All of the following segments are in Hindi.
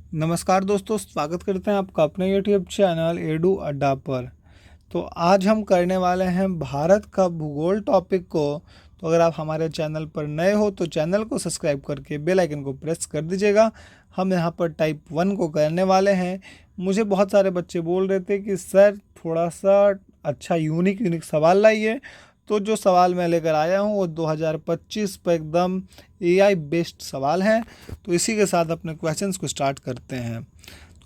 नमस्कार दोस्तों, स्वागत करते हैं आपका अपने यूट्यूब चैनल एडू अड्डा पर। तो आज हम करने वाले हैं भारत का भूगोल टॉपिक को। तो अगर आप हमारे चैनल पर नए हो तो चैनल को सब्सक्राइब करके बेल आइकन को प्रेस कर दीजिएगा। हम यहाँ पर टाइप 1 को करने वाले हैं। मुझे बहुत सारे बच्चे बोल रहे थे कि सर थोड़ा सा अच्छा यूनिक सवाल लाइए। तो जो सवाल मैं लेकर आया हूँ वो 2025 पर एकदम एआई बेस्ड सवाल हैं। तो इसी के साथ अपने क्वेश्चंस को स्टार्ट करते हैं।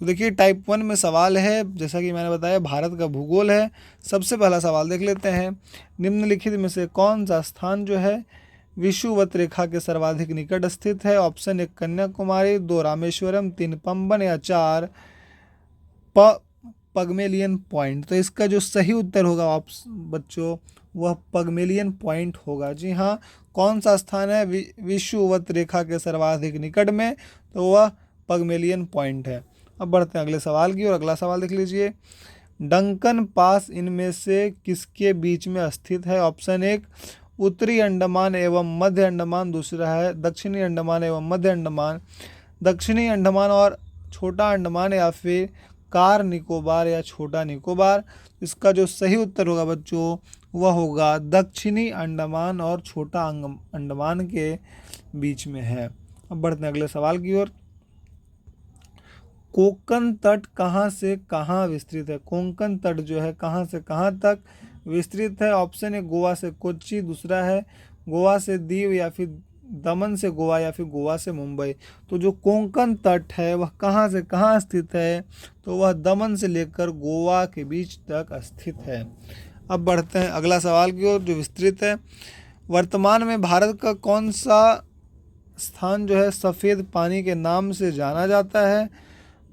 तो देखिए टाइप 1 में सवाल है, जैसा कि मैंने बताया भारत का भूगोल है। सबसे पहला सवाल देख लेते हैं। निम्नलिखित में से कौन सा स्थान जो है विषुवत रेखा के सर्वाधिक निकट स्थित है? ऑप्शन 1 कन्याकुमारी, 2 रामेश्वरम, 3 पंबन या 4 पगमेलियन पॉइंट। तो इसका जो सही उत्तर होगा बच्चों वह पगमेलियन पॉइंट होगा। जी हाँ, कौन सा स्थान है विषुवत रेखा के सर्वाधिक निकट में? तो वह पगमेलियन पॉइंट है। अब बढ़ते हैं अगले सवाल की और अगला सवाल देख लीजिए। डंकन पास इनमें से किसके बीच में स्थित है? ऑप्शन 1 उत्तरी अंडमान एवं मध्य अंडमान, दूसरा है दक्षिणी अंडमान एवं मध्य अंडमान, दक्षिणी अंडमान और छोटा अंडमान, या फिर कार निकोबार या छोटा निकोबार। इसका जो सही उत्तर होगा बच्चों वह होगा दक्षिणी अंडमान और छोटा अंडमान के बीच में है। अब बढ़ते हैं अगले सवाल की ओर। कोंकण तट कहाँ से कहाँ विस्तृत है? कोंकण तट जो है कहाँ से कहाँ तक विस्तृत है? ऑप्शन 1 गोवा से कोच्चि, दूसरा है गोवा से दीव, या फिर दमन से गोवा, या फिर गोवा से मुंबई। तो जो कोंकण तट है वह कहाँ से कहाँ स्थित है? तो वह दमन से लेकर गोवा के बीच तक स्थित है। अब बढ़ते हैं अगला सवाल की ओर जो विस्तृत है। वर्तमान में भारत का कौन सा स्थान जो है सफ़ेद पानी के नाम से जाना जाता है?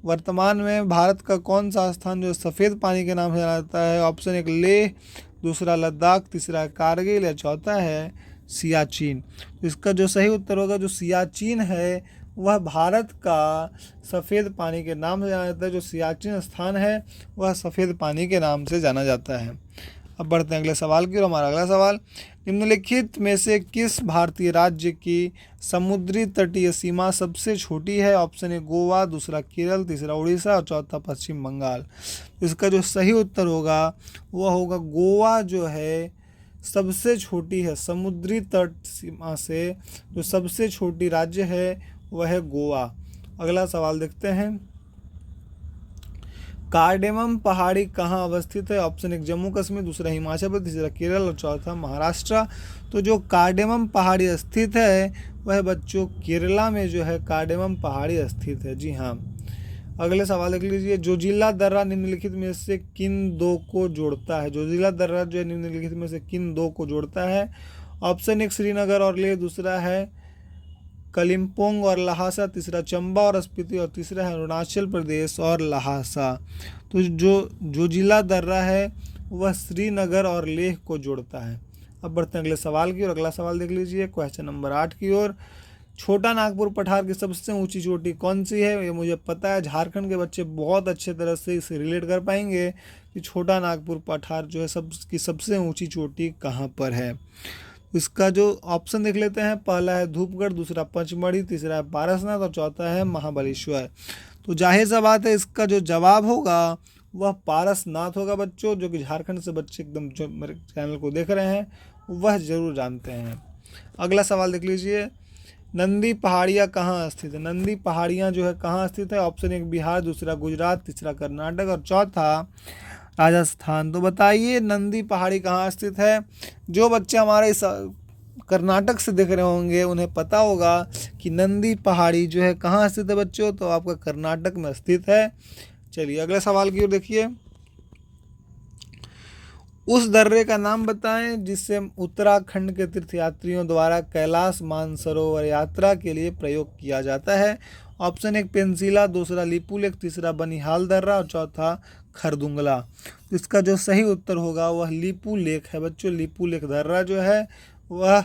वर्तमान में भारत का कौन सा स्थान जो सफ़ेद पानी के नाम से जाना जाता है? ऑप्शन 1 लेह, दूसरा लद्दाख, तीसरा कारगिल या चौथा है सियाचिन। तो इसका जो सही उत्तर होगा जो सियाचिन है वह भारत का सफ़ेद पानी के नाम से जाना जाता है। जो सियाचिन स्थान है वह सफ़ेद पानी के नाम से जाना जाता है। अब बढ़ते हैं अगले सवाल की और हमारा अगला सवाल। निम्नलिखित में से किस भारतीय राज्य की समुद्री तटीय सीमा सबसे छोटी है? ऑप्शन 1 गोवा, दूसरा केरल, तीसरा उड़ीसा और चौथा पश्चिम बंगाल। इसका जो सही उत्तर होगा वह होगा गोवा जो है सबसे छोटी है। समुद्री तट सीमा से जो सबसे छोटी राज्य है वह है गोवा। अगला सवाल देखते हैं। कार्डेमम पहाड़ी कहाँ अवस्थित है? ऑप्शन 1 जम्मू कश्मीर, दूसरा हिमाचल प्रदेश, तीसरा केरल और चौथा महाराष्ट्र। तो जो कार्डेमम पहाड़ी स्थित है वह बच्चों केरला में जो है कार्डेमम पहाड़ी स्थित है। जी हाँ। अगले सवाल देख लीजिए। जोजिला दर्रा निम्नलिखित में से किन दो को जोड़ता है? जोजिला दर्रा जो है निम्नलिखित में से किन दो को जोड़ता है? ऑप्शन 1 श्रीनगर और लेह, दूसरा है कलिम्पोंग और लहासा, तीसरा चंबा और स्पीति और तीसरा है अरुणाचल प्रदेश और लहासा। तो जो जोजिला दर्रा है वह श्रीनगर और लेह को जोड़ता है। अब बढ़ते हैं अगले सवाल की और अगला सवाल देख लीजिए क्वेश्चन नंबर 8 की ओर। छोटा नागपुर पठार की सबसे ऊंची चोटी कौन सी है? ये मुझे पता है, झारखंड के बच्चे बहुत अच्छे तरह से इसे रिलेट कर पाएंगे कि छोटा नागपुर पठार जो है सबसे ऊंची चोटी कहाँ पर है। इसका जो ऑप्शन देख लेते हैं। पहला है धूपगढ़, दूसरा पचमढ़ी, तीसरा है पारसनाथ और चौथा है महाबलेश्वर। तो जाहिर सा बात है इसका जो जवाब होगा वह पारसनाथ होगा बच्चों, जो कि झारखंड से बच्चे एकदम जो मेरे चैनल को देख रहे हैं वह जरूर जानते हैं। अगला सवाल देख लीजिए। नंदी पहाड़ियाँ कहाँ स्थित है? नंदी पहाड़ियाँ जो है कहाँ स्थित है? ऑप्शन 1 बिहार, दूसरा गुजरात, तीसरा कर्नाटक और चौथा राजस्थान। तो बताइए नंदी पहाड़ी कहाँ स्थित है? जो बच्चे हमारे इस कर्नाटक से देख रहे होंगे उन्हें पता होगा कि नंदी पहाड़ी जो है कहाँ स्थित है बच्चों, तो आपका कर्नाटक में स्थित है। चलिए अगले सवाल की ओर देखिए। उस दर्रे का नाम बताएं जिसे उत्तराखंड के तीर्थयात्रियों द्वारा कैलाश मानसरोवर यात्रा के लिए प्रयोग किया जाता है। ऑप्शन 1 पेंसिला, दूसरा लिपुलेख, तीसरा बनिहाल दर्रा और चौथा खरदुंगला। इसका जो सही उत्तर होगा वह लिपुलेख है बच्चों। लिपुलेख दर्रा जो है वह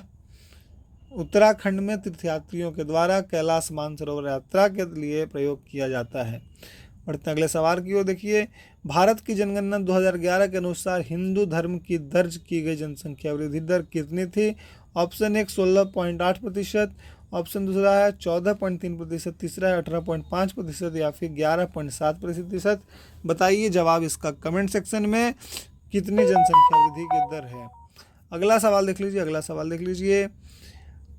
उत्तराखंड में तीर्थयात्रियों के द्वारा कैलाश मानसरोवर यात्रा के लिए प्रयोग किया जाता है। बढ़ते अगले सवाल की ओर देखिए। भारत की जनगणना 2011 के अनुसार हिंदू धर्म की दर्ज की गई जनसंख्या वृद्धि दर कितनी थी? ऑप्शन 1 16.8%, ऑप्शन दूसरा है 14.3%, तीसरा है 18.5% या फिर 11.7%। बताइए जवाब इसका कमेंट सेक्शन में। कितनी जनसंख्या वृद्धि की दर है? अगला सवाल देख लीजिए।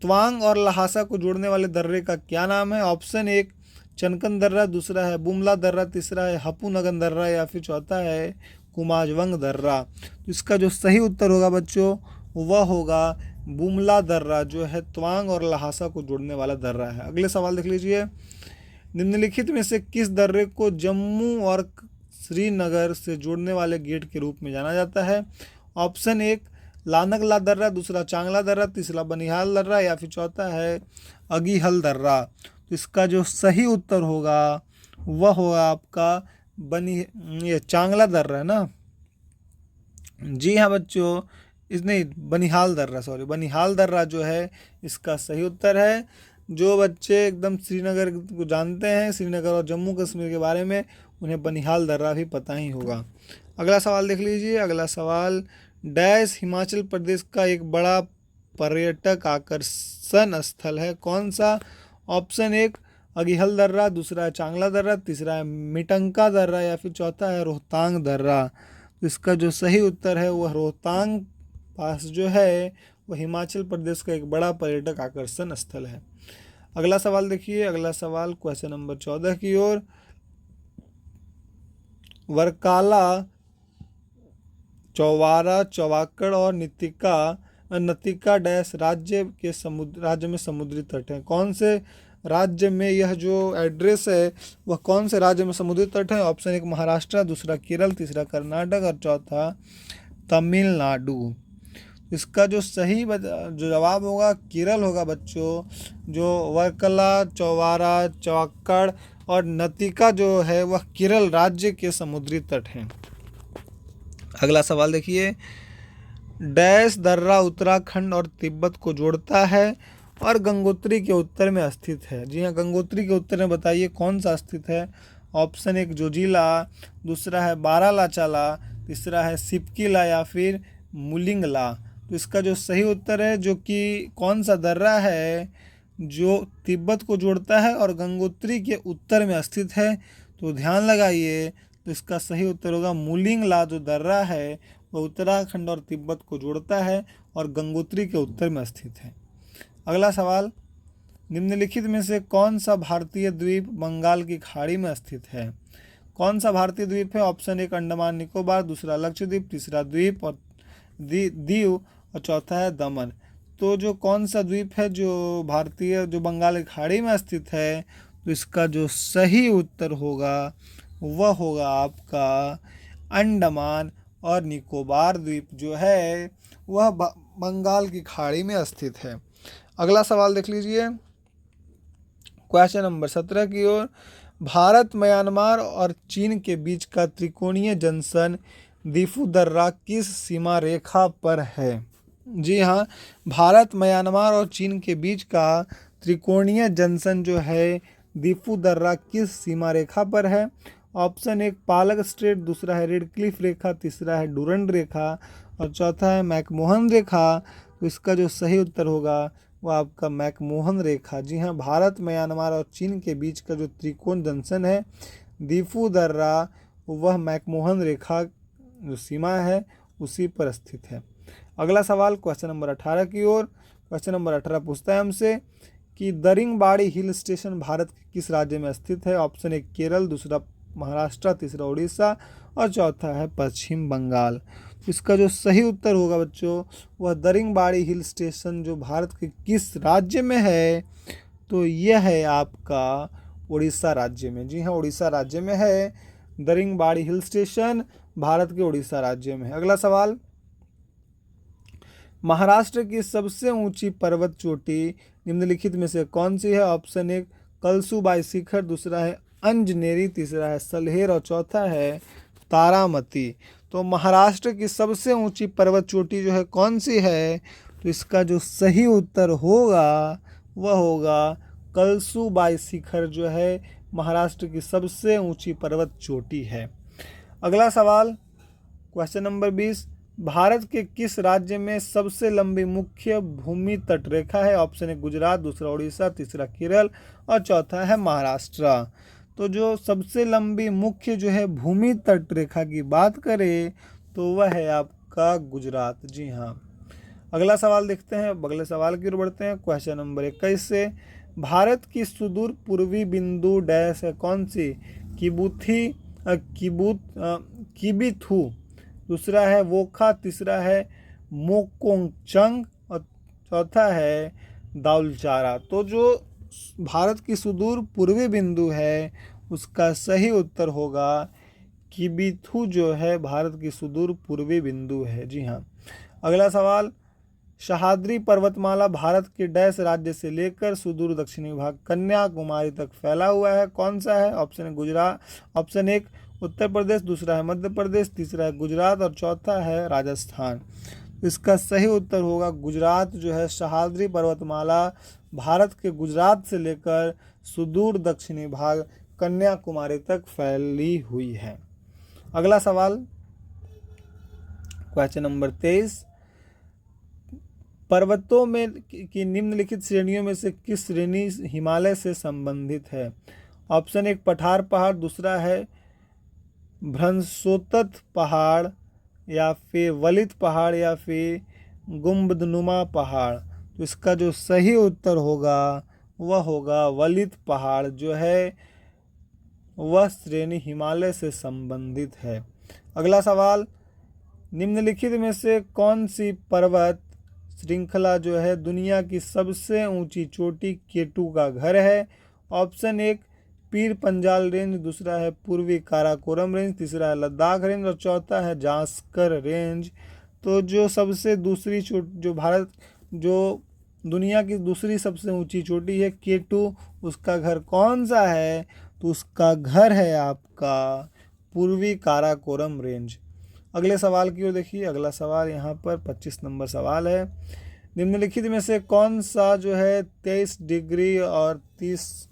तवांग और लहासा को जोड़ने वाले दर्रे का क्या नाम है? ऑप्शन एक चनकन दर्रा, दूसरा है बुमला दर्रा, तीसरा है हपूनगन दर्रा या फिर चौथा है कुमाजवंग दर्रा। तो इसका जो सही उत्तर होगा बच्चों वह होगा बुमला दर्रा, जो है तवांग और लहासा को जोड़ने वाला दर्रा है। अगले सवाल देख लीजिए। निम्नलिखित में से किस दर्रे को जम्मू और श्रीनगर से जोड़ने वाले गेट के रूप में जाना जाता है? ऑप्शन एक लानगला दर्रा, दूसरा चांगला दर्रा, तीसरा बनिहाल दर्रा या फिर चौथा है अगीहल दर्रा। तो इसका जो सही उत्तर होगा वह होगा आपका ये चांगला दर्रा है ना। जी हाँ बच्चों, बनिहाल दर्रा जो है इसका सही उत्तर है। जो बच्चे एकदम श्रीनगर को जानते हैं, श्रीनगर और जम्मू कश्मीर के बारे में, उन्हें बनिहाल दर्रा भी पता ही होगा। अगला सवाल देख लीजिए। अगला सवाल, डैश हिमाचल प्रदेश का एक बड़ा पर्यटक आकर्षण स्थल है, कौन सा? ऑप्शन एक अगीहल दर्रा, दूसरा है चांगला दर्रा, तीसरा है मिटंका दर्रा या फिर चौथा है रोहतांग दर्रा। तो इसका जो सही उत्तर है वह रोहतांग पास जो है वह हिमाचल प्रदेश का एक बड़ा पर्यटक आकर्षण स्थल है। अगला सवाल देखिए। अगला सवाल क्वेश्चन नंबर 14 की ओर। वर्काला, चौवारा, चौवाकड़ और नतिका डैश राज्य में समुद्री तट है। कौन से राज्य में यह जो एड्रेस है वह कौन से राज्य में समुद्री तट है? ऑप्शन एक महाराष्ट्र, दूसरा केरल, तीसरा कर्नाटक और चौथा तमिलनाडु। इसका जो सही जो जवाब होगा केरल होगा बच्चों। जो वर्कला, चौवारा, चौवाकड़ और नतिका जो है वह केरल राज्य के समुद्री तट हैं। अगला सवाल देखिए। डैश दर्रा उत्तराखंड और तिब्बत को जोड़ता है और गंगोत्री के उत्तर में स्थित है। जी हाँ, गंगोत्री के उत्तर में बताइए कौन सा स्थित है? ऑप्शन एक जोजिला, दूसरा है बारालाचाला, तीसरा है सिपकीला या फिर मुलिंगला। तो इसका जो सही उत्तर है, जो कि कौन सा दर्रा है जो तिब्बत को जोड़ता है और गंगोत्री के उत्तर में स्थित है, तो ध्यान लगाइए। तो इसका सही उत्तर होगा मुलिंगला। जो दर्रा है वह उत्तराखंड और तिब्बत को जोड़ता है और गंगोत्री के उत्तर में स्थित है। अगला सवाल, निम्नलिखित में से कौन सा भारतीय द्वीप बंगाल की खाड़ी में स्थित है? कौन सा भारतीय द्वीप है? ऑप्शन एक अंडमान निकोबार, दूसरा लक्षद्वीप, तीसरा द्वीप और दीव और चौथा है दमन। तो जो कौन सा द्वीप है जो बंगाल की खाड़ी में स्थित है, तो इसका जो सही उत्तर होगा वह होगा आपका अंडमान और निकोबार द्वीप जो है वह बंगाल की खाड़ी में स्थित है। अगला सवाल देख लीजिए। क्वेश्चन नंबर 17 की ओर। भारत, म्यांमार और चीन के बीच का त्रिकोणीय जंक्शन दीफू दर्रा किस सीमा रेखा पर है? जी हाँ, भारत, म्यांमार और चीन के बीच का त्रिकोणीय जंक्शन जो है दीफू दर्रा किस सीमा रेखा पर है? ऑप्शन एक पालक स्ट्रेट, दूसरा है रेड क्लिफ रेखा, तीसरा है डूरंड रेखा और चौथा है मैकमोहन रेखा। तो इसका जो सही उत्तर होगा वह आपका मैकमोहन रेखा। जी हाँ, भारत, म्यांमार और चीन के बीच का जो त्रिकोण जंक्शन है दीफू दर्रा वह मैकमोहन रेखा जो सीमा है उसी पर स्थित है। अगला सवाल क्वेश्चन नंबर 18 की ओर। क्वेश्चन नंबर 18 पूछता है हमसे कि दरिंगबाड़ी हिल स्टेशन भारत के किस राज्य में स्थित है? ऑप्शन एक केरल, दूसरा महाराष्ट्र, तीसरा उड़ीसा और चौथा है पश्चिम बंगाल। इसका जो सही उत्तर होगा बच्चों वह दरिंगबाड़ी हिल स्टेशन जो भारत के किस राज्य में है, तो यह है आपका उड़ीसा राज्य में। जी हाँ, उड़ीसा राज्य में है दरिंगबाड़ी हिल स्टेशन, भारत के उड़ीसा राज्य में है। अगला सवाल, महाराष्ट्र की सबसे ऊंची पर्वत चोटी निम्नलिखित में से कौन सी है? ऑप्शन एक कलसुबाई शिखर, दूसरा है अंजनेरी, तीसरा है सलहेर और चौथा है तारामती। तो महाराष्ट्र की सबसे ऊंची पर्वत चोटी जो है कौन सी है? तो इसका जो सही उत्तर होगा वह होगा कलसुबाई शिखर, जो है महाराष्ट्र की सबसे ऊंची पर्वत चोटी है। अगला सवाल क्वेश्चन नंबर 20। भारत के किस राज्य में सबसे लंबी मुख्य भूमि तट रेखा है? ऑप्शन ए गुजरात, दूसरा उड़ीसा, तीसरा केरल और चौथा है महाराष्ट्र। तो जो सबसे लंबी मुख्य जो है भूमि तट रेखा की बात करें तो वह है आपका गुजरात। जी हाँ। अगला सवाल देखते हैं, अगले सवाल की ओर बढ़ते हैं। क्वेश्चन नंबर 21 से, भारत की सुदूर पूर्वी बिंदु डैश है कौन सी? किबिथू, दूसरा है वोखा, तीसरा है मोकोंगचंग और चौथा है दाउलचारा। तो जो भारत की सुदूर पूर्वी बिंदु है उसका सही उत्तर होगा किबिथू, जो है भारत की सुदूर पूर्वी बिंदु है। जी हाँ। अगला सवाल, सह्याद्री पर्वतमाला भारत के डैश राज्य से लेकर सुदूर दक्षिणी भाग कन्याकुमारी तक फैला हुआ है, कौन सा है? ऑप्शन गुजरात, ऑप्शन एक उत्तर प्रदेश, दूसरा है मध्य प्रदेश, तीसरा है गुजरात और चौथा है राजस्थान। इसका सही उत्तर होगा गुजरात, जो है सह्याद्री पर्वतमाला भारत के गुजरात से लेकर सुदूर दक्षिणी भाग कन्याकुमारी तक फैली हुई है। अगला सवाल, क्वेश्चन नंबर 23, पर्वतों में की निम्नलिखित श्रेणियों में से किस श्रेणी हिमालय से संबंधित है? ऑप्शन एक पठार पहाड़, दूसरा है भ्रंशोत्तत पहाड़ या फिर वलित पहाड़ या फिर गुंबदनुमा पहाड़। तो इसका जो सही उत्तर होगा वह होगा वलित पहाड़, जो है वह श्रेणी हिमालय से संबंधित है। अगला सवाल, निम्नलिखित में से कौन सी पर्वत श्रृंखला जो है दुनिया की सबसे ऊंची चोटी केटू का घर है? ऑप्शन एक पीर पंजाल रेंज, दूसरा है पूर्वी काराकोरम रेंज, तीसरा है लद्दाख रेंज और चौथा है जास्कर रेंज। तो जो सबसे दूसरी जो भारत जो दुनिया की दूसरी सबसे ऊंची चोटी है केटू, उसका घर कौन सा है? तो उसका घर है आपका पूर्वी काराकोरम रेंज। अगले सवाल की ओर देखिए। अगला सवाल यहाँ पर 25 नंबर सवाल है, निम्नलिखित में से कौन सा जो है 23 डिग्री और 30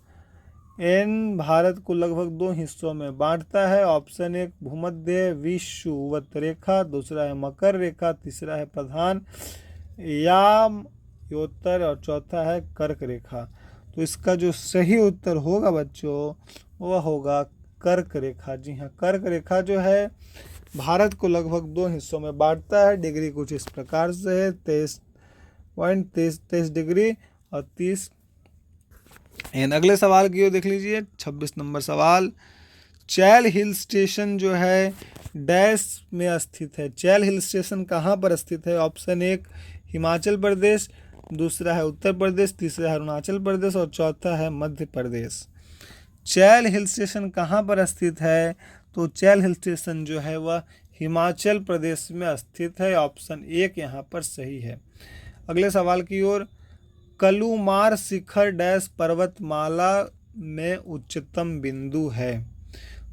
एन भारत को लगभग दो हिस्सों में बांटता है? ऑप्शन एक भूमध्य विषुवत रेखा, दूसरा है मकर रेखा, तीसरा है प्रधान यामयोत्तर और चौथा है कर्क रेखा। तो इसका जो सही उत्तर होगा बच्चों वह होगा कर्क रेखा। जी हाँ, कर्क रेखा जो है भारत को लगभग दो हिस्सों में बांटता है। डिग्री कुछ इस प्रकार से है, 23.23 डिग्री और 30 एन। अगले सवाल की ओर देख लीजिए। 26 नंबर सवाल, चैल हिल स्टेशन जो है डैश में स्थित है? चैल हिल स्टेशन कहाँ पर स्थित है? ऑप्शन एक हिमाचल प्रदेश, दूसरा है उत्तर प्रदेश, तीसरा है अरुणाचल प्रदेश और चौथा है मध्य प्रदेश। चैल हिल स्टेशन कहाँ पर स्थित है? तो चैल हिल स्टेशन जो है वह हिमाचल प्रदेश में स्थित है। ऑप्शन एक यहाँ पर सही है। अगले सवाल की ओर, कलुमार शिखर डैश पर्वतमाला में उच्चतम बिंदु है?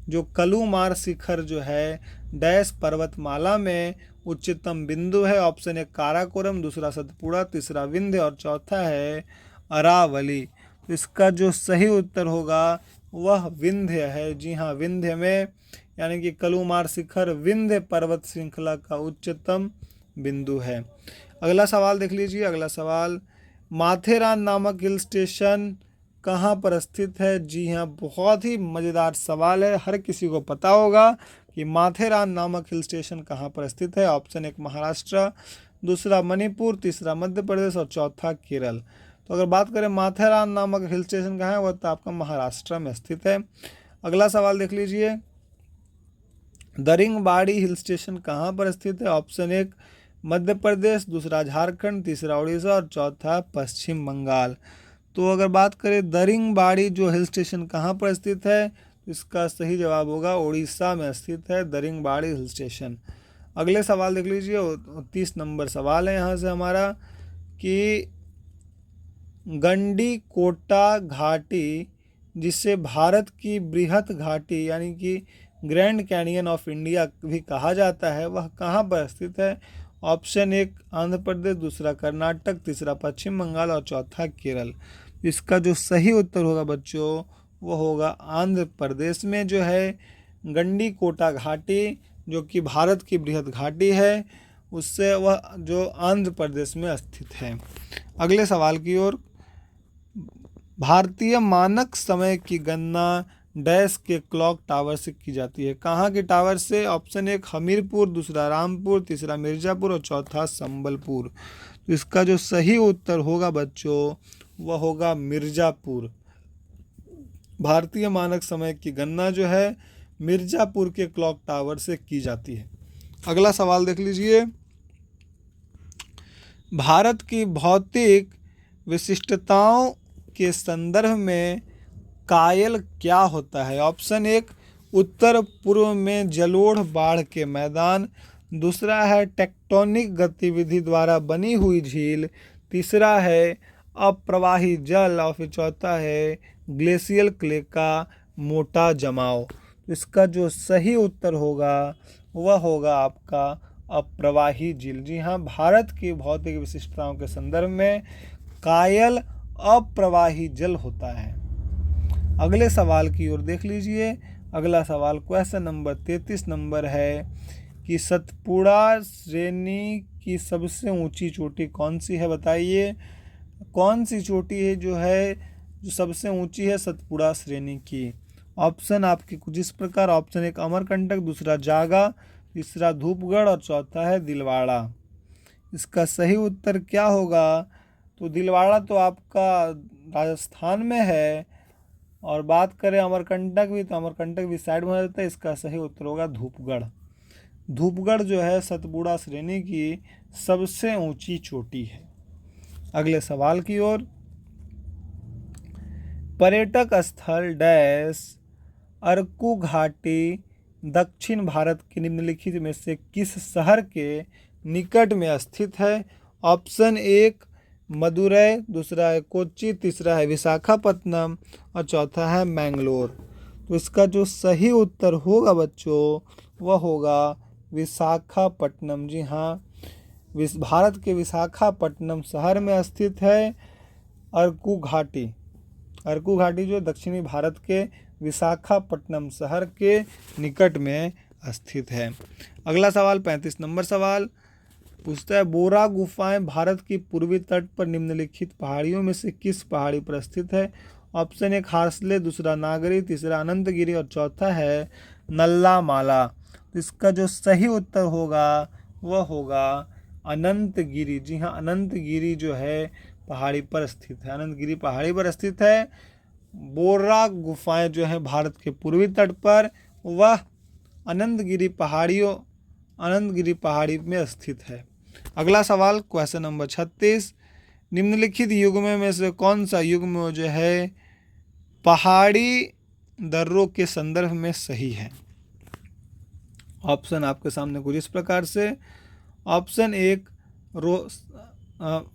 जो कलुमार शिखर जो है डैश पर्वतमाला में उच्चतम बिंदु है? ऑप्शन एक काराकोरम, दूसरा सतपुड़ा, तीसरा विंध्य और चौथा है अरावली। तो इसका जो सही उत्तर होगा वह विंध्य है। जी हाँ, विंध्य में, यानी कि कलुमार शिखर विंध्य पर्वत श्रृंखला का उच्चतम बिंदु है। अगला सवाल देख लीजिए। अगला सवाल, माथेरान नामक हिल स्टेशन कहाँ पर स्थित है? जी हाँ, बहुत ही मज़ेदार सवाल है, हर किसी को पता होगा कि माथेरान नामक हिल स्टेशन कहाँ पर स्थित है। ऑप्शन एक महाराष्ट्र, दूसरा मणिपुर, तीसरा मध्य प्रदेश और चौथा केरल। तो अगर बात करें माथेरान नामक हिल स्टेशन कहाँ है, वह तो आपका महाराष्ट्र में स्थित है। अगला सवाल देख लीजिए, दरिंगबाड़ी हिल स्टेशन कहाँ पर स्थित है? ऑप्शन एक मध्य प्रदेश, दूसरा झारखंड, तीसरा उड़ीसा और चौथा पश्चिम बंगाल। तो अगर बात करें दरिंगबाड़ी जो हिल स्टेशन कहाँ पर स्थित है, तो इसका सही जवाब होगा उड़ीसा में स्थित है दरिंगबाड़ी हिल स्टेशन। अगले सवाल देख लीजिए। 30 नंबर सवाल है यहाँ से हमारा कि गंडीकोटा घाटी, जिसे भारत की बृहत घाटी यानी कि ग्रैंड कैनियन ऑफ इंडिया भी कहा जाता है, वह कहाँ पर स्थित है? ऑप्शन एक आंध्र प्रदेश, दूसरा कर्नाटक, तीसरा पश्चिम बंगाल और चौथा केरल। इसका जो सही उत्तर होगा बच्चों वो होगा आंध्र प्रदेश में जो है गंडीकोटा घाटी, जो कि भारत की बृहत घाटी है, उससे वह जो आंध्र प्रदेश में स्थित है। अगले सवाल की ओर, भारतीय मानक समय की गणना डैश के क्लॉक टावर से की जाती है। कहाँ के टावर से? ऑप्शन 1 हमीरपुर, दूसरा रामपुर, तीसरा मिर्ज़ापुर और चौथा संबलपुर। तो इसका जो सही उत्तर होगा बच्चों वह होगा मिर्ज़ापुर। भारतीय मानक समय की गणना जो है मिर्ज़ापुर के क्लॉक टावर से की जाती है। अगला सवाल देख लीजिए, भारत की भौतिक विशिष्टताओं के संदर्भ में कायल क्या होता है? ऑप्शन 1 उत्तर पूर्व में जलोढ़ बाढ़ के मैदान, दूसरा है टेक्टोनिक गतिविधि द्वारा बनी हुई झील, तीसरा है अप्रवाही जल और फिर चौथा है ग्लेशियल क्ले का मोटा जमाव। इसका जो सही उत्तर होगा वह होगा आपका अप्रवाही झील। जी हाँ, भारत की भौतिक विशिष्टताओं के संदर्भ में कायल अप्रवाही जल होता है। अगले सवाल की ओर देख लीजिए। अगला सवाल क्वेश्चन नंबर 33 नंबर है कि सतपुड़ा श्रेणी की सबसे ऊंची चोटी कौन सी है? बताइए कौन सी चोटी है जो सबसे ऊंची है सतपुड़ा श्रेणी की? ऑप्शन आपके कुछ इस प्रकार, ऑप्शन 1 अमरकंटक, दूसरा जागा, तीसरा धूपगढ़ और चौथा है दिलवाड़ा। इसका सही उत्तर क्या होगा? तो दिलवाड़ा तो आपका राजस्थान में है, और बात करें अमरकंटक भी, तो अमरकंटक भी साइड में रहता है। इसका सही उत्तर होगा धूपगढ़। धूपगढ़ जो है सतपुड़ा श्रेणी की सबसे ऊंची चोटी है। अगले सवाल की ओर, पर्यटक स्थल डैश अरकू घाटी दक्षिण भारत के निम्नलिखित में से किस शहर के निकट में स्थित है? ऑप्शन 1 मदुरै, दूसरा है कोच्चि, तीसरा है विशाखापत्तनम और चौथा है मैंगलोर। तो इसका जो सही उत्तर होगा बच्चों वह होगा विशाखापट्टनम। जी हाँ, भारत के विशाखापट्टनम शहर में स्थित है अरकू घाटी। अरकू घाटी जो दक्षिणी भारत के विशाखापट्टनम शहर के निकट में स्थित है। अगला सवाल 35 नंबर सवाल पूछता है, बोरा गुफाएं भारत की पूर्वी तट पर निम्नलिखित पहाड़ियों में से किस पहाड़ी पर स्थित है? ऑप्शन 1 हार्सले, दूसरा नागरी, तीसरा अनंतगिरी और चौथा है नल्ला माला। तो इसका जो सही उत्तर होगा वह होगा अनंतगिरी। जी हाँ, अनंतगिरी जो है पहाड़ी पर स्थित है। अनंतगिरी पहाड़ी पर स्थित है। बोरा गुफाएं जो है भारत के पूर्वी तट पर, वह अनंतगिरी पहाड़ी में स्थित है। अगला सवाल क्वेश्चन नंबर 36, निम्नलिखित युग्म में से कौन सा युग्म जो है पहाड़ी दर्रों के संदर्भ में सही है? ऑप्शन आपके सामने कुछ इस प्रकार से, ऑप्शन 1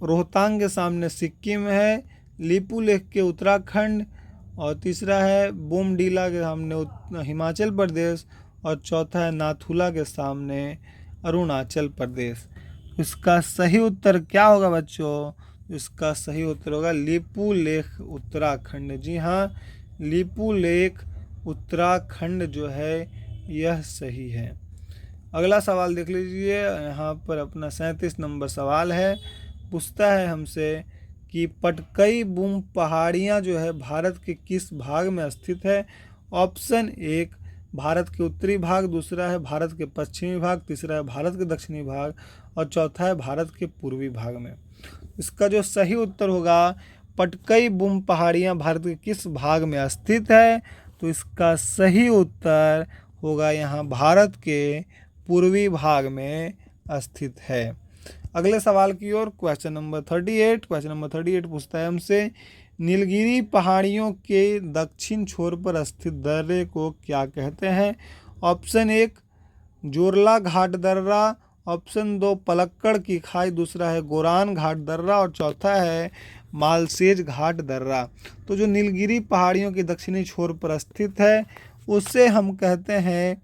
रोहतांग के सामने सिक्किम है, लिपुलेख के उत्तराखंड और तीसरा है बोमडीला के सामने हिमाचल प्रदेश और चौथा है नाथुला के सामने अरुणाचल प्रदेश। इसका सही उत्तर क्या होगा बच्चों? इसका सही उत्तर होगा लिपुलेख उत्तराखंड। जी हाँ, लिपुलेख उत्तराखंड जो है यह सही है। अगला सवाल देख लीजिए। यहाँ पर अपना 37 नंबर सवाल है, पूछता है हमसे कि पटकई बुम पहाड़ियाँ जो है भारत के किस भाग में स्थित है? ऑप्शन 1 भारत के उत्तरी भाग, दूसरा है भारत के पश्चिमी भाग, तीसरा है भारत के दक्षिणी भाग और चौथा है भारत के पूर्वी भाग में। इसका जो सही उत्तर होगा पटकई बुम पहाड़ियाँ भारत के किस भाग में स्थित है? तो इसका सही उत्तर होगा यहाँ भारत के पूर्वी भाग में स्थित है। अगले सवाल की ओर क्वेश्चन नंबर 38 पूछता है हमसे, नीलगिरी पहाड़ियों के दक्षिण छोर पर स्थित दर्रे को क्या कहते हैं? ऑप्शन 1 जोरला घाट दर्रा, ऑप्शन 2 पलक्कड़ की खाई, दूसरा है गोरान घाट दर्रा और चौथा है मालसेज घाट दर्रा। तो जो नीलगिरी पहाड़ियों के दक्षिणी छोर पर स्थित है उसे हम कहते हैं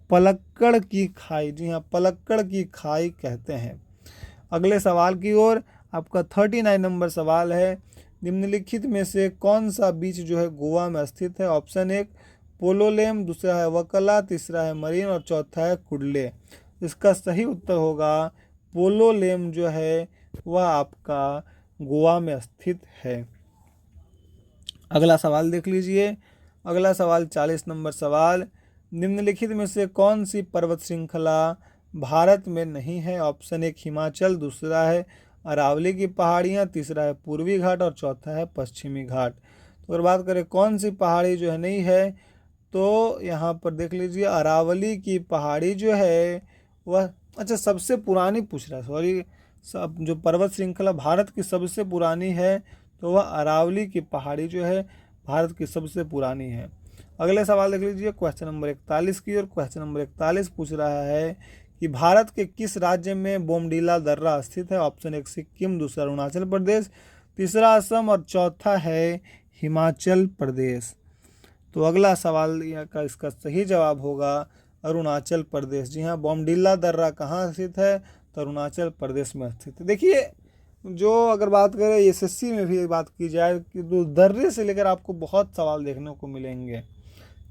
पलक्कड़ की खाई। जी हाँ, पलक्कड़ की खाई कहते हैं। अगले सवाल की ओर आपका 39 नंबर सवाल है, निम्नलिखित में से कौन सा बीच जो है गोवा में स्थित है? ऑप्शन 1 पोलोलेम, दूसरा है वकला, तीसरा है मरीन और चौथा है कुडले। इसका सही उत्तर होगा पोलोलेम जो है वह आपका गोवा में स्थित है। अगला सवाल देख लीजिए। अगला सवाल 40 नंबर सवाल, निम्नलिखित में से कौन सी पर्वत श्रृंखला भारत में नहीं है? ऑप्शन 1 हिमाचल, दूसरा है अरावली की पहाड़ियाँ, तीसरा है पूर्वी घाट और चौथा है पश्चिमी घाट। तो अगर बात करें कौन सी पहाड़ी जो है नहीं है, तो यहाँ पर देख लीजिए अरावली की पहाड़ी जो है वह, अच्छा सबसे पुरानी पूछ रहा है, सॉरी, सब जो पर्वत श्रृंखला भारत की सबसे पुरानी है तो वह अरावली की पहाड़ी जो है भारत की सबसे पुरानी है। अगले सवाल देख लीजिए क्वेश्चन नंबर 41 की, और क्वेश्चन नंबर 41 पूछ रहा है कि भारत के किस राज्य में बोमडीला दर्रा स्थित है? ऑप्शन 1 सिक्किम, दूसरा अरुणाचल प्रदेश, तीसरा असम और चौथा है हिमाचल प्रदेश। तो अगला सवाल का इसका सही जवाब होगा अरुणाचल प्रदेश। जी हाँ, बोमडीला दर्रा कहाँ स्थित है? तो अरुणाचल प्रदेश में स्थित है। देखिए, जो अगर बात करें एसएससी में भी बात की जाए कि तो दर्रे से लेकर आपको बहुत सवाल देखने को मिलेंगे,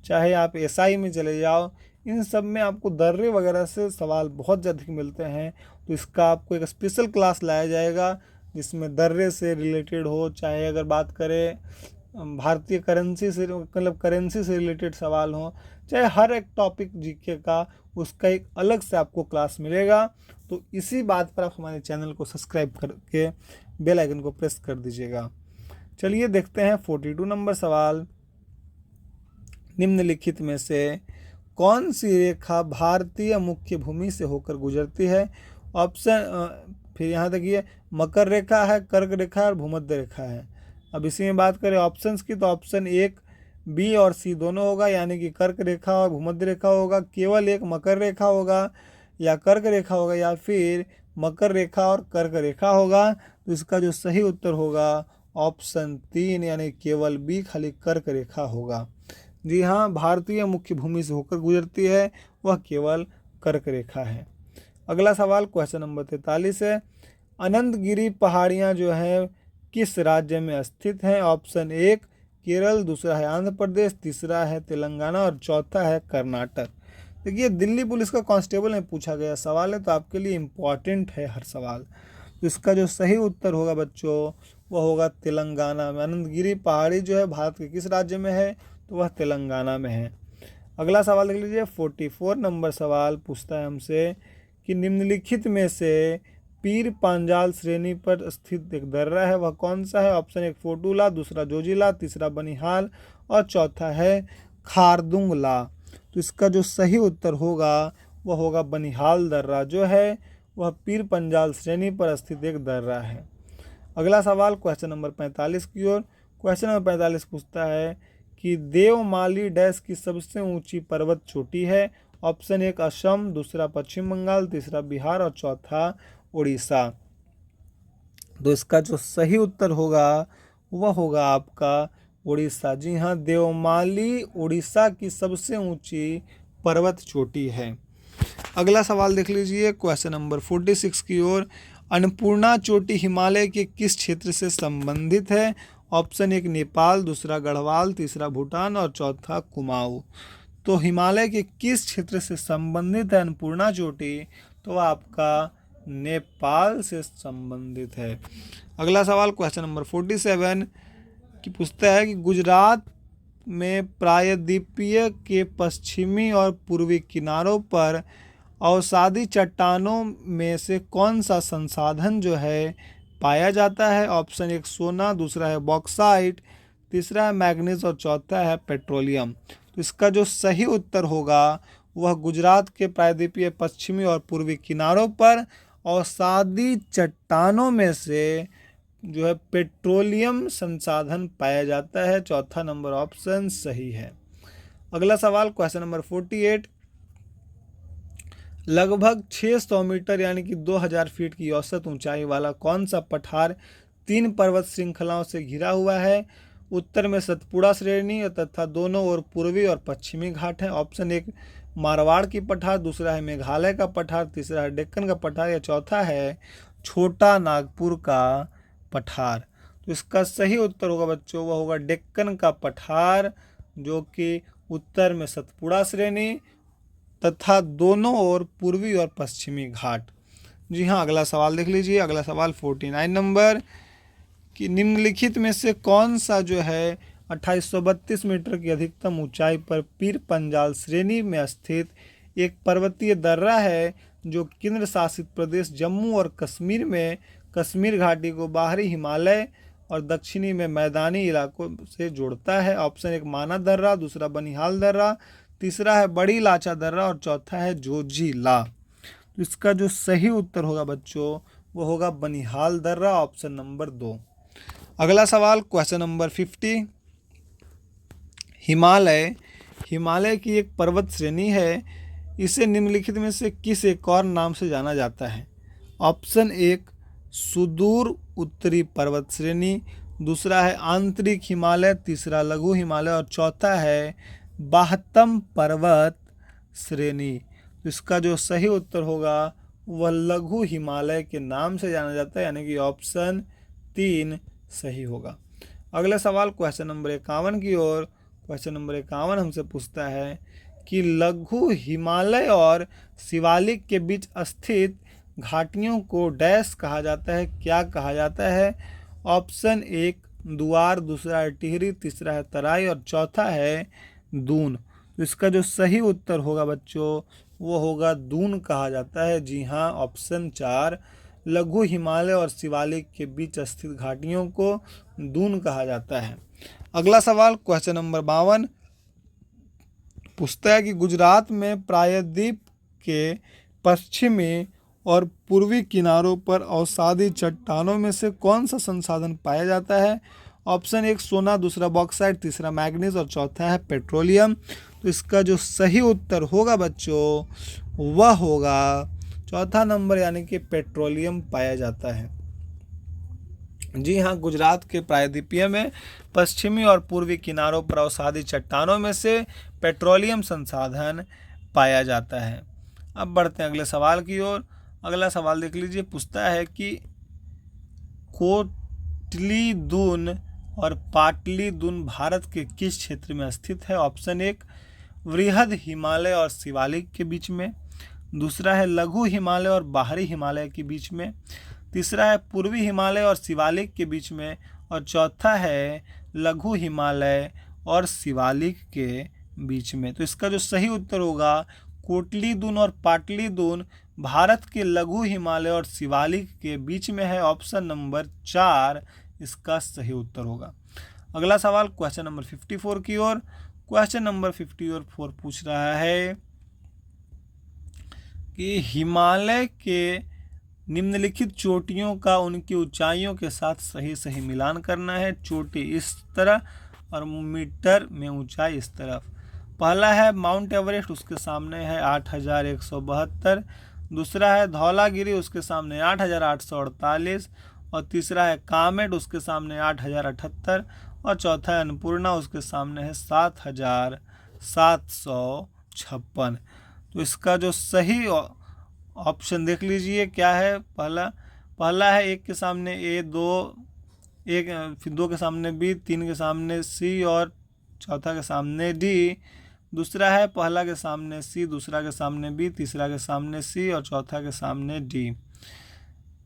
चाहे आप एसआई में चले जाओ, इन सब में आपको दर्रे वगैरह से सवाल बहुत ज़्यादा मिलते हैं। तो इसका आपको एक स्पेशल क्लास लाया जाएगा जिसमें दर्रे से रिलेटेड हो, चाहे अगर बात करें भारतीय करेंसी से, मतलब करेंसी से रिलेटेड सवाल हो, चाहे हर एक टॉपिक जीके का, उसका एक अलग से आपको क्लास मिलेगा। तो इसी बात पर आप हमारे चैनल को सब्सक्राइब करके बेल आइकन को प्रेस कर दीजिएगा। चलिए देखते हैं 42 नंबर सवाल, निम्नलिखित में से कौन सी रेखा भारतीय मुख्य भूमि से होकर गुजरती है? ऑप्शन फिर यहाँ देखिए, मकर रेखा है, कर्क रेखा है और भूमध्य रेखा है। अब इसी में बात करें ऑप्शंस की, तो ऑप्शन 1 बी और सी दोनों होगा, यानी कि कर्क रेखा और भूमध्य रेखा होगा, केवल एक मकर रेखा होगा या कर्क रेखा होगा, या फिर मकर रेखा और कर्क रेखा होगा। तो इसका जो सही उत्तर होगा ऑप्शन 3 यानी केवल बी, खाली कर्क रेखा होगा। जी हाँ, भारतीय मुख्य भूमि से होकर गुजरती है वह केवल कर्क रेखा है। अगला सवाल क्वेश्चन नंबर 43 है, अनंतगिरी पहाड़ियाँ जो है किस राज्य में स्थित हैं? ऑप्शन 1 केरल, दूसरा है आंध्र प्रदेश, तीसरा है तेलंगाना और चौथा है कर्नाटक। देखिए, दिल्ली पुलिस का कांस्टेबल में पूछा गया सवाल है, तो आपके लिए इम्पॉर्टेंट है हर सवाल। तो इसका जो सही उत्तर होगा बच्चों वह होगा तेलंगाना में। अनंतगिरी पहाड़ी जो है भारत के किस राज्य में है? तो वह तेलंगाना में है। अगला सवाल देख लीजिए 44 नंबर सवाल पूछता है हमसे कि निम्नलिखित में से पीर पांजाल श्रेणी पर स्थित एक दर्रा है वह कौन सा है? ऑप्शन 1 फोटूला, दूसरा जोजिला, तीसरा बनिहाल और चौथा है खारदुंगला। तो इसका जो सही उत्तर होगा वह होगा बनिहाल दर्रा जो है वह पीर पंजाल श्रेणी पर स्थित एक दर्रा है। अगला सवाल क्वेश्चन नंबर 45 की ओर। क्वेश्चन नंबर 45 पूछता है कि देवमाली डैश की सबसे ऊंची पर्वत चोटी है? ऑप्शन 1 असम, दूसरा पश्चिम बंगाल, तीसरा बिहार और चौथा उड़ीसा। तो इसका जो सही उत्तर होगा वह होगा आपका उड़ीसा। जी हाँ, देवमाली उड़ीसा की सबसे ऊंची पर्वत चोटी है। अगला सवाल देख लीजिए क्वेश्चन नंबर 46 की ओर। अन्नपूर्णा चोटी हिमालय के किस क्षेत्र से संबंधित है? ऑप्शन 1 नेपाल, दूसरा गढ़वाल, तीसरा भूटान और चौथा कुमाऊं। तो हिमालय के किस क्षेत्र से संबंधित है अन्नपूर्णा चोटी? तो आपका नेपाल से संबंधित है। अगला सवाल क्वेश्चन नंबर 47 की पूछता है कि गुजरात में प्रायद्वीपीय के पश्चिमी और पूर्वी किनारों पर अवसादी चट्टानों में से कौन सा संसाधन जो है पाया जाता है? ऑप्शन 1 सोना, दूसरा है बॉक्साइट, तीसरा है मैग्नीज और चौथा है पेट्रोलियम। तो इसका जो सही उत्तर होगा वह गुजरात के प्रायद्वीपीय पश्चिमी और पूर्वी किनारों पर अवसादी चट्टानों में से जो है पेट्रोलियम संसाधन पाया जाता है। चौथा नंबर ऑप्शन सही है। अगला सवाल क्वेश्चन नंबर 48, लगभग 600 मीटर यानी कि 2000 फीट की औसत ऊंचाई वाला कौन सा पठार 3 पर्वत श्रृंखलाओं से घिरा हुआ है? उत्तर में सतपुड़ा श्रेणी तथा दोनों ओर पूर्वी और पश्चिमी घाट है। ऑप्शन 1 मारवाड़ की पठार, दूसरा है मेघालय का पठार, तीसरा है डेक्कन का पठार या चौथा है छोटा नागपुर का पठार। तो इसका सही उत्तर होगा बच्चों वह होगा डेक्कन का पठार, जो कि उत्तर में सतपुड़ा श्रेणी तथा दोनों ओर पूर्वी और पश्चिमी घाट। जी हाँ, अगला सवाल देख लीजिए। अगला सवाल 49 नंबर कि निम्नलिखित में से कौन सा जो है 2832 मीटर की अधिकतम ऊंचाई पर पीर पंजाल श्रेणी में स्थित एक पर्वतीय दर्रा है जो केंद्र शासित प्रदेश जम्मू और कश्मीर में कश्मीर घाटी को बाहरी हिमालय और दक्षिणी में मैदानी इलाकों से जोड़ता है। ऑप्शन 1 माना दर्रा, दूसरा बनिहाल दर्रा, तीसरा है बड़ी लाचा दर्रा और चौथा है जोजिला। तो इसका जो सही उत्तर होगा बच्चों वो होगा बनिहाल दर्रा, ऑप्शन नंबर 2। अगला सवाल क्वेश्चन नंबर 50। हिमालय की एक पर्वत श्रेणी है, इसे निम्नलिखित में से किस एक और नाम से जाना जाता है? ऑप्शन 1 सुदूर उत्तरी पर्वत श्रेणी, दूसरा है आंतरिक हिमालय, तीसरा लघु हिमालय और चौथा है बाह्यतम पर्वत श्रेणी। तो इसका जो सही उत्तर होगा वह लघु हिमालय के नाम से जाना जाता है, यानी कि ऑप्शन 3 सही होगा। अगला सवाल क्वेश्चन नंबर 51 की ओर। क्वेश्चन नंबर 51 हमसे पूछता है कि लघु हिमालय और शिवालिक के बीच स्थित घाटियों को डैश कहा जाता है, क्या कहा जाता है? ऑप्शन 1 दुआर, दूसरा है टिहरी, तीसरा है तराई और चौथा है दून। तो इसका जो सही उत्तर होगा बच्चों वो होगा दून कहा जाता है। जी हाँ, ऑप्शन 4 लघु हिमालय और शिवालिक के बीच स्थित घाटियों को दून कहा जाता है। अगला सवाल क्वेश्चन नंबर 52 पूछता है कि गुजरात में प्रायद्वीप के पश्चिमी और पूर्वी किनारों पर अवसादी चट्टानों में से कौन सा संसाधन पाया जाता है? ऑप्शन 1 सोना, दूसरा बॉक्साइट, तीसरा मैग्नीज और चौथा है पेट्रोलियम। तो इसका जो सही उत्तर होगा बच्चों वह होगा चौथा नंबर, यानी कि पेट्रोलियम पाया जाता है। जी हाँ, गुजरात के प्रायद्वीपीय में पश्चिमी और पूर्वी किनारों पर अवसादी चट्टानों में से पेट्रोलियम संसाधन पाया जाता है। अब बढ़ते हैं अगले सवाल की ओर। अगला सवाल देख लीजिए, पूछता है कि कोटलीदून और पाटलीदून भारत के किस क्षेत्र में स्थित है? ऑप्शन 1 वृहद हिमालय और शिवालिक के बीच में, दूसरा है लघु हिमालय और बाहरी हिमालय के बीच में, तीसरा है पूर्वी हिमालय और शिवालिक के बीच में और चौथा है लघु हिमालय और शिवालिक के बीच में। तो इसका जो सही उत्तर होगा कोटलीदून और पाटलीदून भारत के लघु हिमालय और शिवालिक के बीच में है, ऑप्शन नंबर 4 इसका सही उत्तर होगा। अगला सवाल क्वेश्चन नंबर 54 की ओर। क्वेश्चन नंबर 54 पूछ रहा है कि हिमालय के निम्नलिखित चोटियों का उनकी ऊंचाइयों के साथ सही मिलान करना है। चोटी इस तरह और मीटर में ऊंचाई इस तरफ। पहला है माउंट एवरेस्ट, उसके सामने है 8172, दूसरा है धौलागिरी, उसके सामने 8848 और तीसरा है कामेट, उसके सामने 8078 और चौथा है अन्नपूर्णा, उसके सामने है 7756। तो इसका जो सही ऑप्शन देख लीजिए क्या है। पहला है 1 के सामने ए, फिर 2 के सामने बी, 3 के सामने सी और चौथा के सामने डी। दूसरा है पहला के सामने सी, दूसरा के सामने बी, तीसरा के सामने सी और चौथा के सामने डी।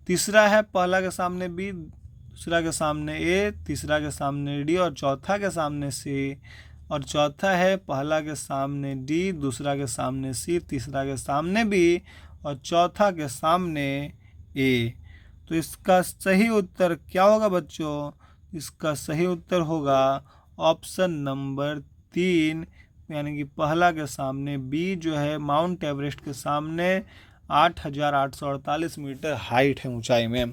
तीसरा है पहला के सामने बी, दूसरा के सामने ए, तीसरा के सामने डी और चौथा के सामने सी। और चौथा है पहला के सामने डी, दूसरा के सामने सी, तीसरा के सामने बी और चौथा के सामने ए। तो इसका सही उत्तर क्या होगा बच्चों? इसका सही उत्तर होगा ऑप्शन नंबर 3, यानी कि पहला के सामने बी जो है माउंट एवरेस्ट के सामने 8848 मीटर हाइट है ऊंचाई में।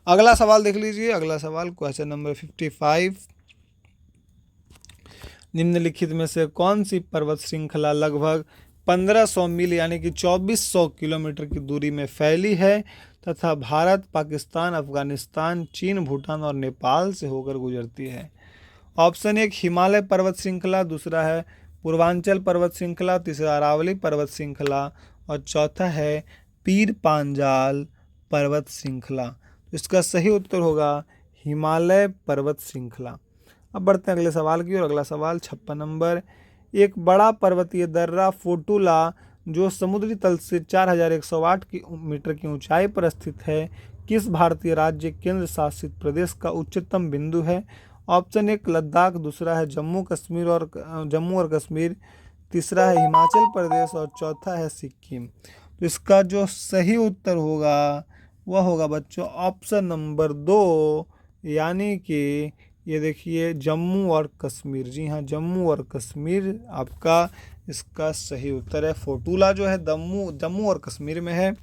अगला सवाल देख लीजिए। अगला सवाल क्वेश्चन नंबर 55 निम्नलिखित में से कौन सी पर्वत श्रृंखला लगभग 1500 मील यानी कि 2400 किलोमीटर की दूरी में फैली है तथा भारत, पाकिस्तान, अफगानिस्तान, चीन, भूटान और नेपाल से होकर गुजरती है? ऑप्शन 1 हिमालय पर्वत श्रृंखला, दूसरा है पूर्वांचल पर्वत श्रृंखला, तीसरा अरावली पर्वत श्रृंखला और चौथा है पीर पांजाल पर्वत श्रृंखला। इसका सही उत्तर होगा हिमालय पर्वत श्रृंखला। अब बढ़ते हैं अगले सवाल की और। अगला सवाल 56 नंबर। एक बड़ा पर्वतीय दर्रा फोटुला जो समुद्री तल से 4108 मीटर की ऊंचाई पर स्थित है, किस भारतीय राज्य केंद्र शासित प्रदेश का उच्चतम बिंदु है? ऑप्शन 1 लद्दाख, दूसरा है जम्मू और कश्मीर, तीसरा है हिमाचल प्रदेश और चौथा है सिक्किम। तो इसका जो सही उत्तर होगा वह होगा बच्चों ऑप्शन नंबर 2, यानी कि ये देखिए जम्मू और कश्मीर। जी हाँ, जम्मू और कश्मीर आपका इसका सही उत्तर है। फोटूला जो है जम्मू और कश्मीर में है।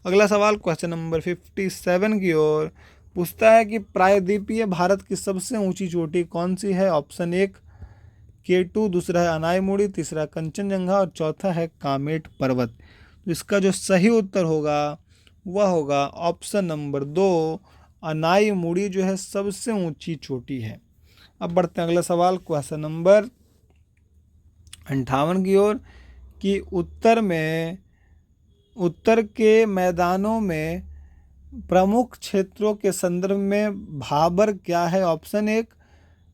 अगला सवाल क्वेश्चन नंबर 57 की ओर पूछता है कि प्रायद्वीपीय भारत की सबसे ऊंची चोटी कौन सी है? ऑप्शन 1 K2, दूसरा है अनाईमुड़ी, तीसरा कंचनजंगा और चौथा है कामेट पर्वत। तो इसका जो सही उत्तर होगा वह होगा ऑप्शन नंबर 2, अनाईमुड़ी जो है सबसे ऊंची चोटी है। अब बढ़ते हैं अगला सवाल क्वेश्चन नंबर 58 की ओर कि उत्तर के मैदानों में प्रमुख क्षेत्रों के संदर्भ में भाबर क्या है? ऑप्शन 1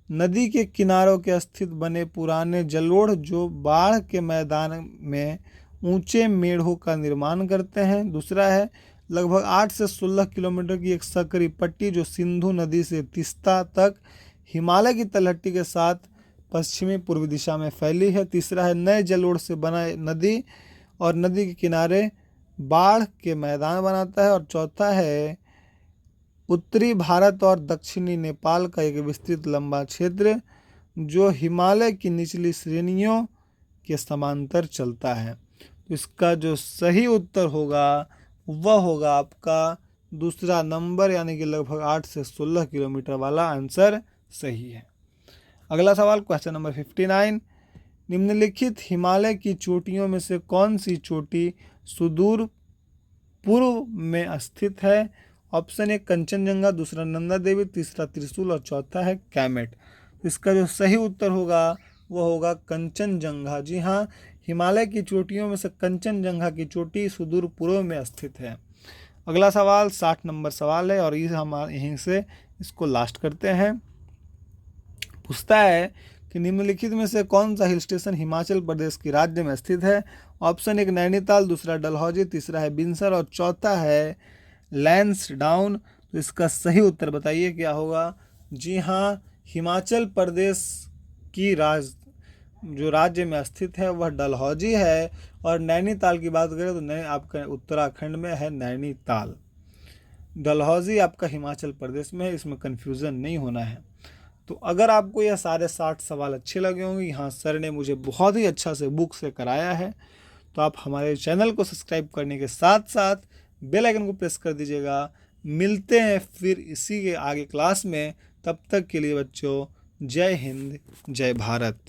नदी के किनारों के स्थित बने पुराने जलोढ़ जो बाढ़ के मैदान में ऊंचे मेढ़ों का निर्माण करते हैं। दूसरा है लगभग 8 से 16 किलोमीटर की एक सकरी पट्टी जो सिंधु नदी से तीस्ता तक हिमालय की तलहटी के साथ पश्चिमी पूर्वी दिशा में फैली है। तीसरा है नए जलोढ़ से बना नदी और नदी के किनारे बाढ़ के मैदान बनाता है। और चौथा है उत्तरी भारत और दक्षिणी नेपाल का एक विस्तृत लंबा क्षेत्र जो हिमालय की निचली श्रेणियों के समांतर चलता है। तो इसका जो सही उत्तर होगा वह होगा आपका दूसरा नंबर, यानी कि लगभग 8 से 16 किलोमीटर वाला आंसर सही है। अगला सवाल क्वेश्चन नंबर 59, निम्नलिखित हिमालय की चोटियों में से कौन सी चोटी सुदूर पूर्व में स्थित है? ऑप्शन 1 कंचनजंगा, दूसरा नंदा देवी, तीसरा त्रिशूल और चौथा है कैमेट। इसका जो सही उत्तर होगा वह होगा कंचनजंगा। जी हाँ, हिमालय की चोटियों में से कंचनजंगा की चोटी सुदूर पूर्व में स्थित है। अगला सवाल 60 नंबर सवाल है और हम यहीं से इसको लास्ट करते हैं। पूछता है कि निम्नलिखित में से कौन सा हिल स्टेशन हिमाचल प्रदेश की राज्य में स्थित है? ऑप्शन 1 नैनीताल, दूसरा डलहौजी, तीसरा है बिनसर और चौथा है लैंसडाउन। तो इसका सही उत्तर बताइए क्या होगा? जी हाँ, हिमाचल प्रदेश की जो राज्य में स्थित है वह डलहौजी है। और नैनीताल की बात करें तो आपका उत्तराखंड में है नैनीताल। डलहौजी आपका हिमाचल प्रदेश में है, इसमें कन्फ्यूज़न नहीं होना है। तो अगर आपको यह सारे 60 सवाल अच्छे लगे होंगे, यहाँ सर ने मुझे बहुत ही अच्छा से बुक से कराया है, तो आप हमारे चैनल को सब्सक्राइब करने के साथ साथ बेल आइकन को प्रेस कर दीजिएगा। मिलते हैं फिर इसी के आगे क्लास में, तब तक के लिए बच्चों जय हिंद जय भारत।